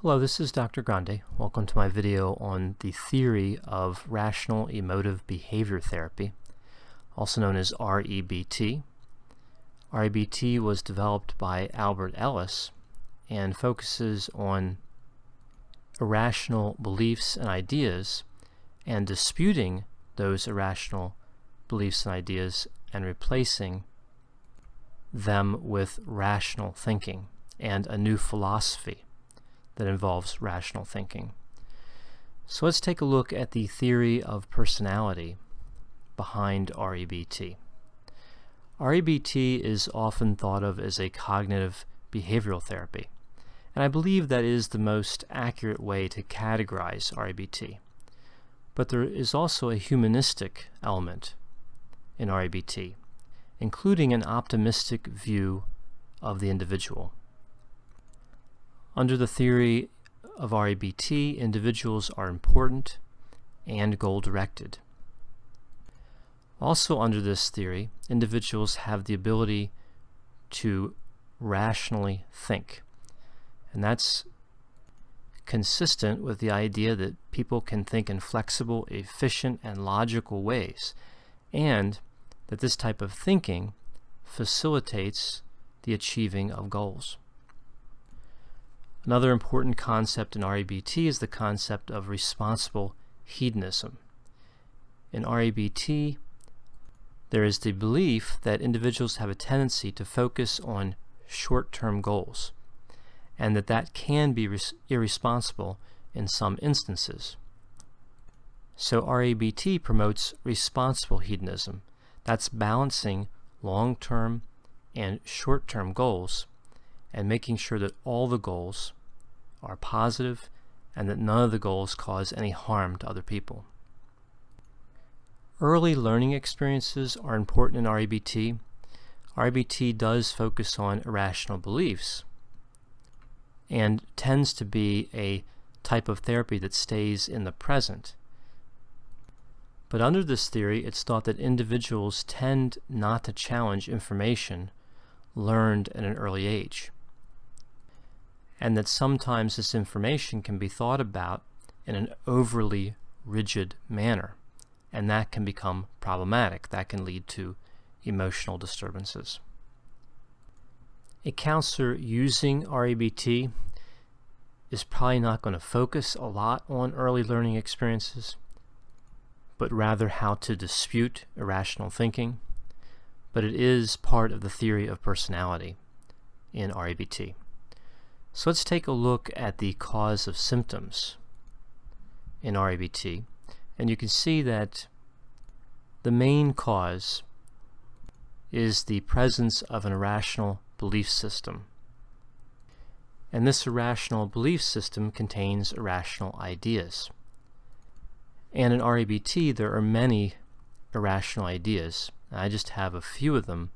Hello, this is Dr. Grande. Welcome to my video on the theory of Rational Emotive Behavior Therapy, also known as REBT. REBT was developed by Ellis and focuses on irrational beliefs and ideas and disputing those irrational beliefs and ideas and replacing them with rational thinking and a new philosophy that involves rational thinking. So let's take a look at the theory of personality behind REBT. REBT is often thought of as a cognitive behavioral therapy, and I believe that is the most accurate way to categorize REBT. But there is also a humanistic element in REBT, including an optimistic view of the individual. Under the theory of REBT, individuals are important and goal-directed. Also under this theory, individuals have the ability to rationally think. And that's consistent with the idea that people can think in flexible, efficient, and logical ways, and that this type of thinking facilitates the achieving of goals. Another important concept in REBT is the concept of responsible hedonism. In REBT, there is the belief that individuals have a tendency to focus on short-term goals, and that can be irresponsible in some instances. So REBT promotes responsible hedonism. That's balancing long-term and short-term goals and making sure that all the goals are positive and that none of the goals cause any harm to other people. Early learning experiences are important in REBT. REBT does focus on irrational beliefs and tends to be a type of therapy that stays in the present. But under this theory, it's thought that individuals tend not to challenge information learned at an early age, and that sometimes this information can be thought about in an overly rigid manner, and that can become problematic. That can lead to emotional disturbances. A counselor using REBT is probably not going to focus a lot on early learning experiences, but rather how to dispute irrational thinking. But it is part of the theory of personality in REBT. So let's take a look at the cause of symptoms in REBT, and you can see that the main cause is the presence of an irrational belief system. And this irrational belief system contains irrational ideas. And in REBT there are many irrational ideas. I just have a few of them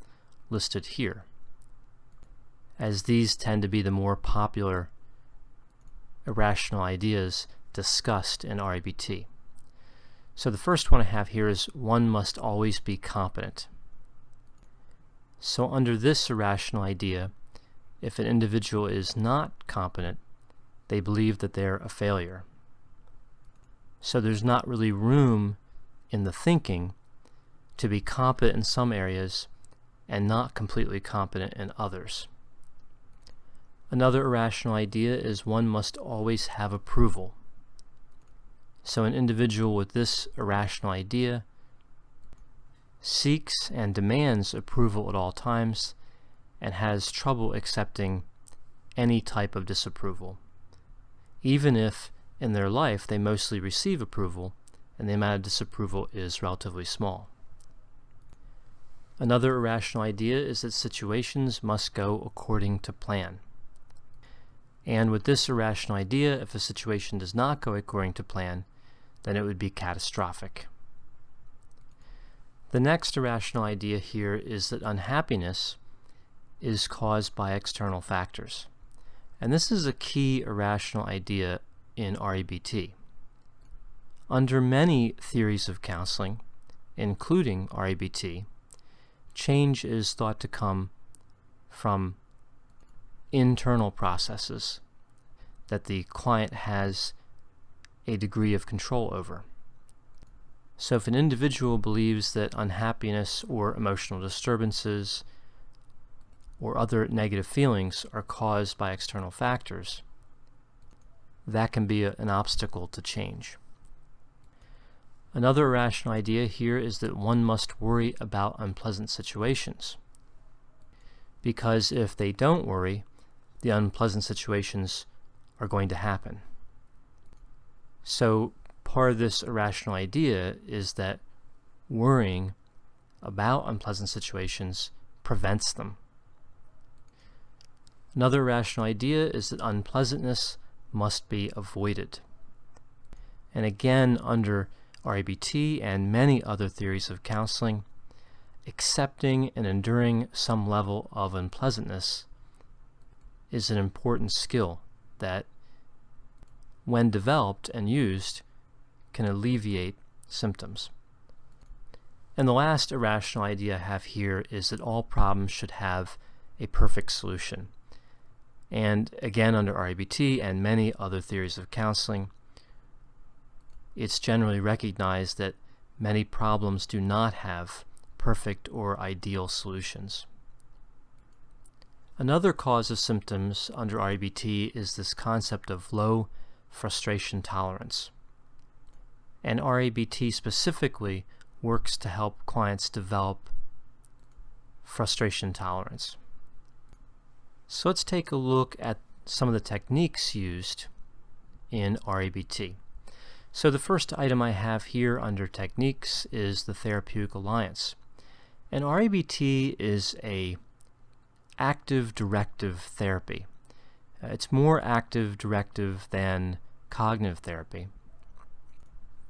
listed here, as these tend to be the more popular irrational ideas discussed in REBT. So the first one I have here is one must always be competent. So under this irrational idea, if an individual is not competent, they believe that they're a failure. So there's not really room in the thinking to be competent in some areas and not completely competent in others. Another irrational idea is one must always have approval. So an individual with this irrational idea seeks and demands approval at all times and has trouble accepting any type of disapproval, even if in their life they mostly receive approval and the amount of disapproval is relatively small. Another irrational idea is that situations must go according to plan. And with this irrational idea, if a situation does not go according to plan, then it would be catastrophic. The next irrational idea here is that unhappiness is caused by external factors. And this is a key irrational idea in REBT. Under many theories of counseling, including REBT, change is thought to come from internal processes that the client has a degree of control over. So if an individual believes that unhappiness or emotional disturbances or other negative feelings are caused by external factors, that can be an obstacle to change. Another irrational idea here is that one must worry about unpleasant situations, because if they don't worry, the unpleasant situations are going to happen. So part of this irrational idea is that worrying about unpleasant situations prevents them. Another irrational idea is that unpleasantness must be avoided. And again, under REBT and many other theories of counseling, accepting and enduring some level of unpleasantness is an important skill that, when developed and used, can alleviate symptoms. And the last irrational idea I have here is that all problems should have a perfect solution. And again, under REBT and many other theories of counseling, it's generally recognized that many problems do not have perfect or ideal solutions. Another cause of symptoms under REBT is this concept of low frustration tolerance. And REBT specifically works to help clients develop frustration tolerance. So let's take a look at some of the techniques used in REBT. So the first item I have here under techniques is the therapeutic alliance. And REBT is a active-directive therapy. It's more active-directive than cognitive therapy.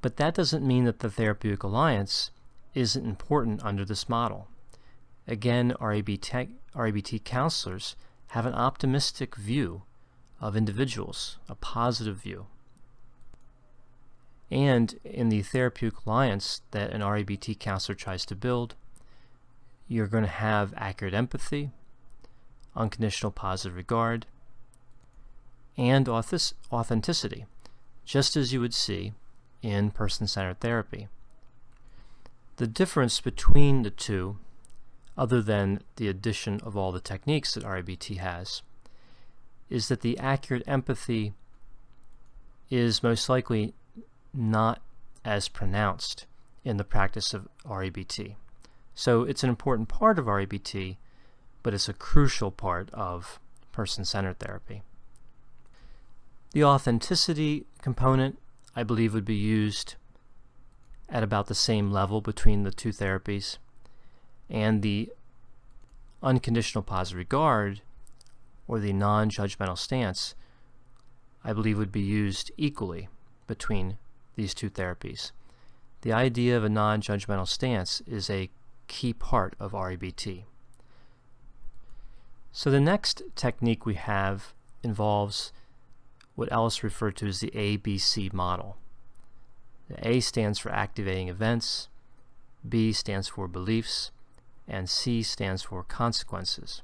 But that doesn't mean that the therapeutic alliance isn't important under this model. Again, REBT counselors have an optimistic view of individuals, a positive view. And in the therapeutic alliance that an REBT counselor tries to build, you're going to have accurate empathy, unconditional positive regard, and authenticity, just as you would see in person-centered therapy. The difference between the two, other than the addition of all the techniques that REBT has, is that the accurate empathy is most likely not as pronounced in the practice of REBT. So it's an important part of REBT, but it's a crucial part of person-centered therapy. The authenticity component, I believe, would be used at about the same level between the two therapies, and the unconditional positive regard, or the non-judgmental stance, I believe would be used equally between these two therapies. The idea of a non-judgmental stance is a key part of REBT. So the next technique we have involves what Ellis referred to as the ABC model. The A stands for activating events, B stands for beliefs, and C stands for consequences.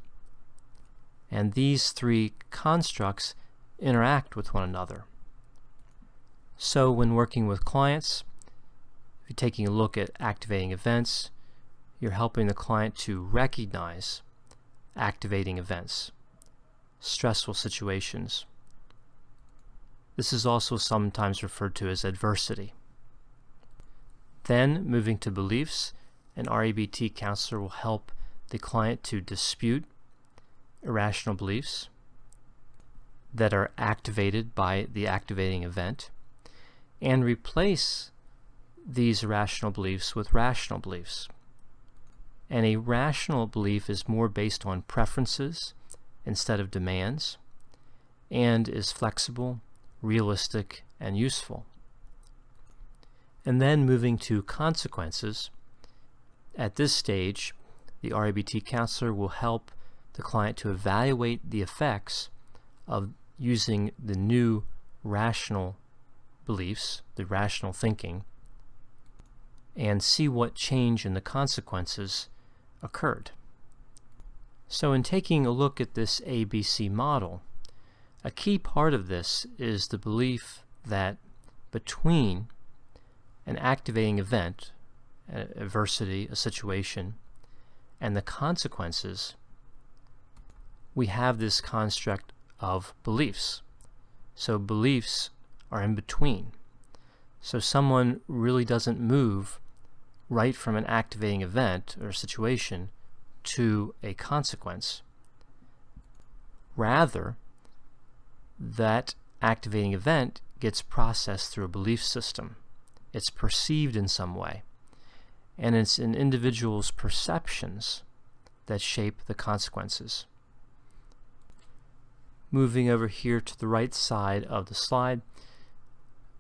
And these three constructs interact with one another. So when working with clients, if you're taking a look at activating events, you're helping the client to recognize activating events, stressful situations. This is also sometimes referred to as adversity. Then, moving to beliefs, an REBT counselor will help the client to dispute irrational beliefs that are activated by the activating event and replace these irrational beliefs with rational beliefs. And a rational belief is more based on preferences instead of demands, and is flexible, realistic, and useful. And then moving to consequences, at this stage, the REBT counselor will help the client to evaluate the effects of using the new rational beliefs, the rational thinking, and see what change in the consequences occurred. So in taking a look at this ABC model, A key part of this is the belief that between an activating event, adversity, a situation, and the consequences, we have this construct of beliefs. So beliefs are in between. So someone really doesn't move right from an activating event or situation to a consequence. Rather, that activating event gets processed through a belief system. It's perceived in some way. And it's an individual's perceptions that shape the consequences. Moving over here to the right side of the slide,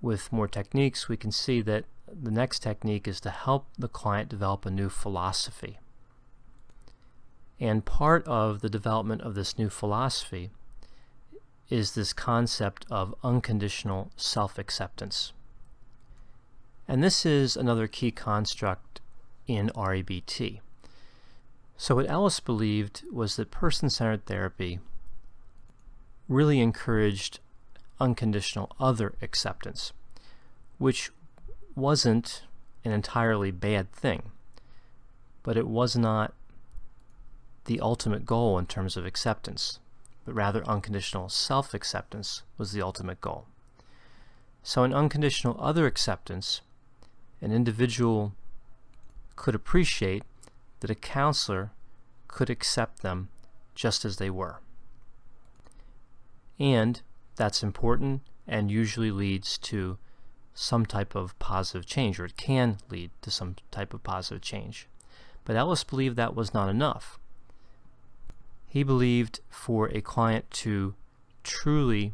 with more techniques, we can see that the next technique is to help the client develop a new philosophy. And part of the development of this new philosophy is this concept of unconditional self-acceptance. And this is another key construct in REBT. So what Ellis believed was that person-centered therapy really encouraged unconditional other acceptance, which wasn't an entirely bad thing, but it was not the ultimate goal in terms of acceptance, but rather unconditional self-acceptance was the ultimate goal. So in unconditional other acceptance, an individual could appreciate that a counselor could accept them just as they were. And that's important and usually leads to some type of positive change, or it can lead to some type of positive change. But Ellis believed that was not enough. He believed for a client to truly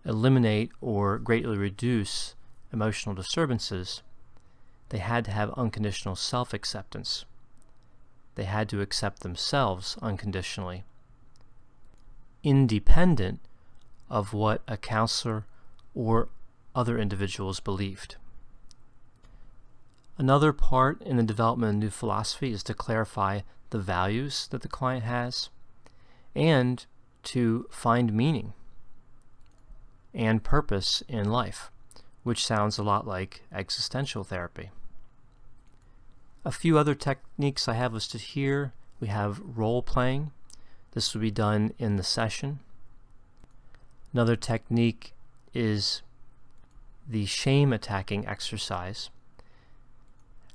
eliminate or greatly reduce emotional disturbances, they had to have unconditional self-acceptance. They had to accept themselves unconditionally, independent of what a counselor or other individuals believed. Another part in the development of new philosophy is to clarify the values that the client has and to find meaning and purpose in life, which sounds a lot like existential therapy. A few other techniques I have listed here. We have role playing. This will be done in the session. Another technique is the shame attacking exercise.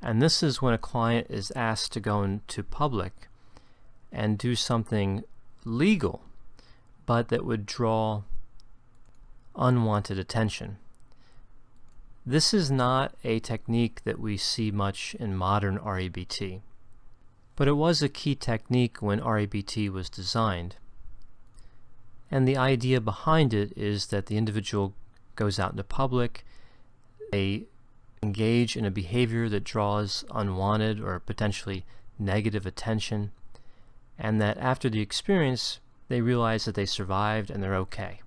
And this is when a client is asked to go into public and do something legal, but that would draw unwanted attention. This is not a technique that we see much in modern REBT, but it was a key technique when REBT was designed. And the idea behind it is that the individual goes out into public, they engage in a behavior that draws unwanted or potentially negative attention, and that after the experience they realize that they survived and they're okay.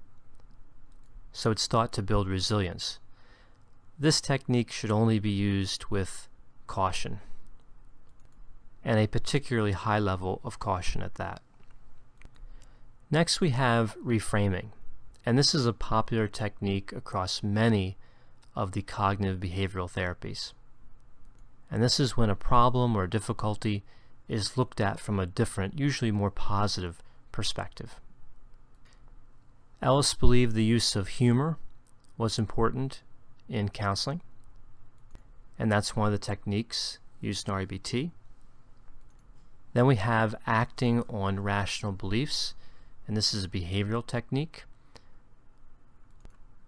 So it's thought to build resilience. This technique should only be used with caution, and a particularly high level of caution at that. Next we have reframing, and this is a popular technique across many of the cognitive behavioral therapies. And this is when a problem or difficulty is looked at from a different, usually more positive perspective. Ellis believed the use of humor was important in counseling, and that's one of the techniques used in REBT. Then we have acting on rational beliefs, and this is a behavioral technique,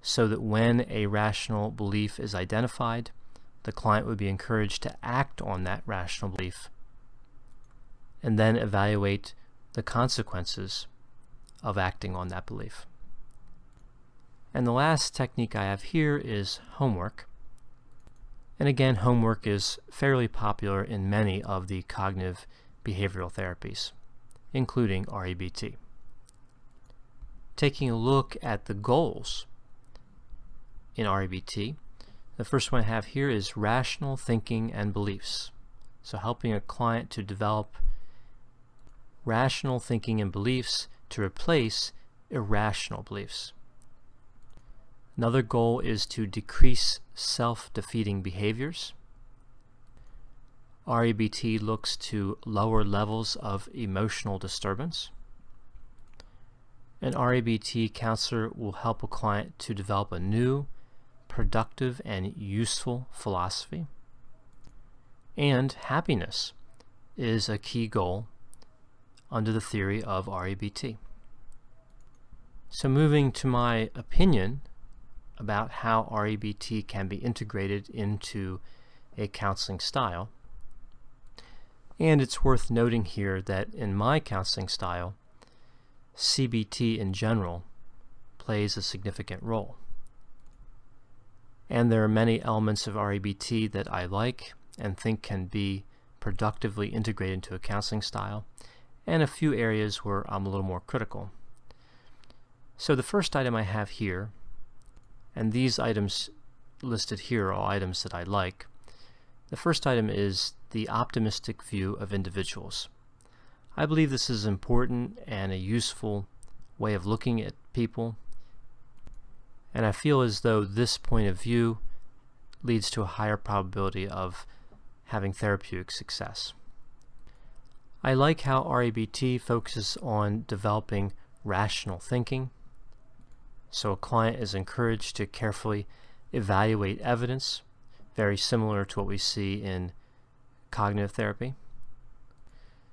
so that when a rational belief is identified, the client would be encouraged to act on that rational belief and then evaluate the consequences of acting on that belief. And the last technique I have here is homework. And again, homework is fairly popular in many of the cognitive behavioral therapies, including REBT. Taking a look at the goals in REBT, the first one I have here is rational thinking and beliefs. So helping a client to develop rational thinking and beliefs to replace irrational beliefs. Another goal is to decrease self-defeating behaviors. REBT looks to lower levels of emotional disturbance. An REBT counselor will help a client to develop a new, productive, and useful philosophy. And happiness is a key goal under the theory of REBT. So moving to my opinion about how REBT can be integrated into a counseling style. And it's worth noting here that in my counseling style, CBT in general plays a significant role. And there are many elements of REBT that I like and think can be productively integrated into a counseling style, and a few areas where I'm a little more critical. So the first item I have here, and these items listed here are all items that I like. The first item is the optimistic view of individuals. I believe this is important and a useful way of looking at people, and I feel as though this point of view leads to a higher probability of having therapeutic success. I like how REBT focuses on developing rational thinking. So a client is encouraged to carefully evaluate evidence, very similar to what we see in cognitive therapy.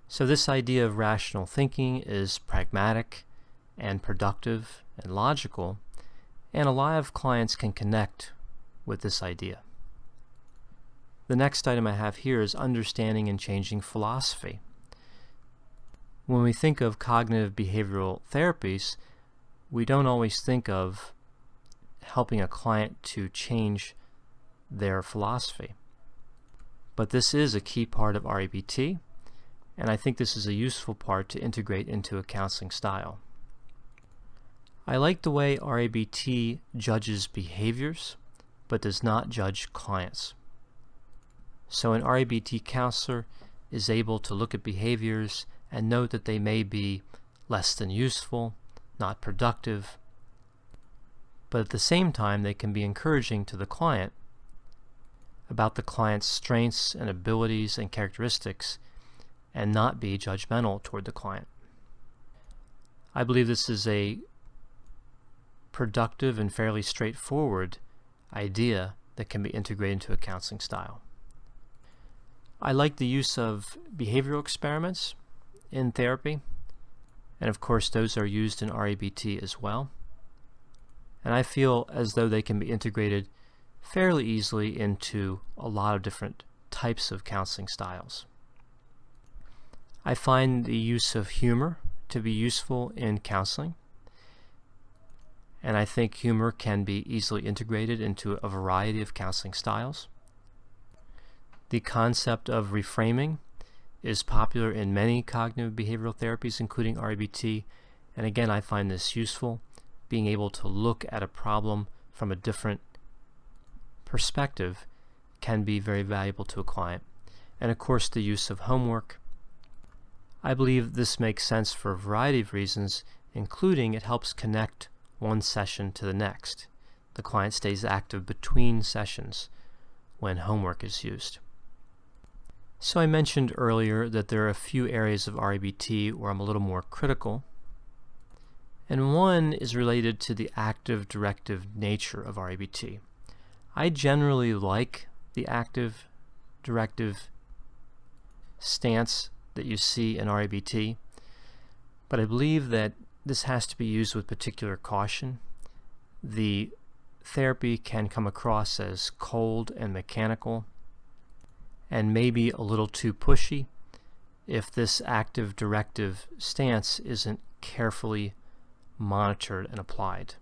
So this idea of rational thinking is pragmatic and productive and logical, and a lot of clients can connect with this idea. The next item I have here is understanding and changing philosophy. When we think of cognitive behavioral therapies, we don't always think of helping a client to change their philosophy. But this is a key part of REBT, and I think this is a useful part to integrate into a counseling style. I like the way REBT judges behaviors, but does not judge clients. So an REBT counselor is able to look at behaviors and note that they may be less than useful, not productive, but at the same time they can be encouraging to the client about the client's strengths and abilities and characteristics and not be judgmental toward the client. I believe this is a productive and fairly straightforward idea that can be integrated into a counseling style. I like the use of behavioral experiments in therapy, and of course those are used in REBT as well. And I feel as though they can be integrated fairly easily into a lot of different types of counseling styles. I find the use of humor to be useful in counseling, and I think humor can be easily integrated into a variety of counseling styles. The concept of reframing is popular in many cognitive behavioral therapies, including REBT, and again I find this useful. Being able to look at a problem from a different perspective can be very valuable to a client. And of course the use of homework. I believe this makes sense for a variety of reasons, including it helps connect one session to the next. The client stays active between sessions when homework is used. So I mentioned earlier that there are a few areas of REBT where I'm a little more critical, and one is related to the active-directive nature of REBT. I generally like the active-directive stance that you see in REBT, but I believe that this has to be used with particular caution. The therapy can come across as cold and mechanical, and maybe a little too pushy if this active-directive stance isn't carefully monitored and applied.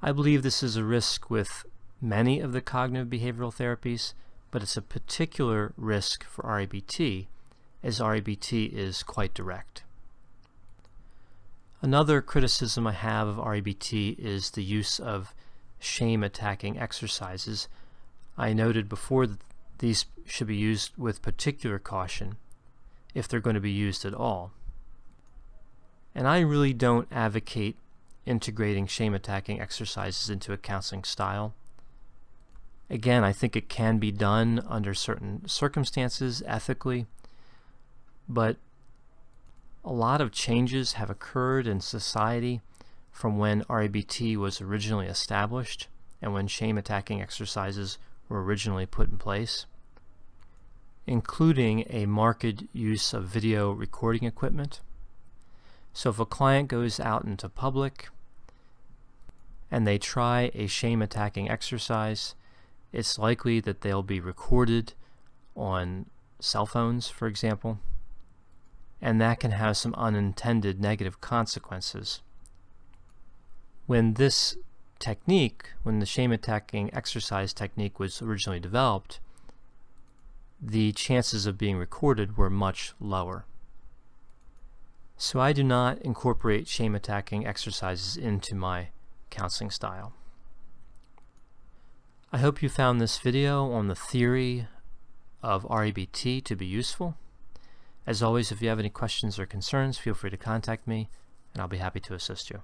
I believe this is a risk with many of the cognitive behavioral therapies, but it's a particular risk for REBT, as REBT is quite direct. Another criticism I have of REBT is the use of shame-attacking exercises. I noted before that these should be used with particular caution if they're going to be used at all. And I really don't advocate integrating shame attacking exercises into a counseling style. Again, I think it can be done under certain circumstances ethically, but a lot of changes have occurred in society from when REBT was originally established and when shame attacking exercises were originally put in place, including a marked use of video recording equipment. So if a client goes out into public and they try a shame attacking exercise, it's likely that they'll be recorded on cell phones, for example, and that can have some unintended negative consequences. When this technique, when the shame attacking exercise technique was originally developed, the chances of being recorded were much lower. So I do not incorporate shame attacking exercises into my counseling style. I hope you found this video on the theory of REBT to be useful. As always, if you have any questions or concerns, feel free to contact me, and I'll be happy to assist you.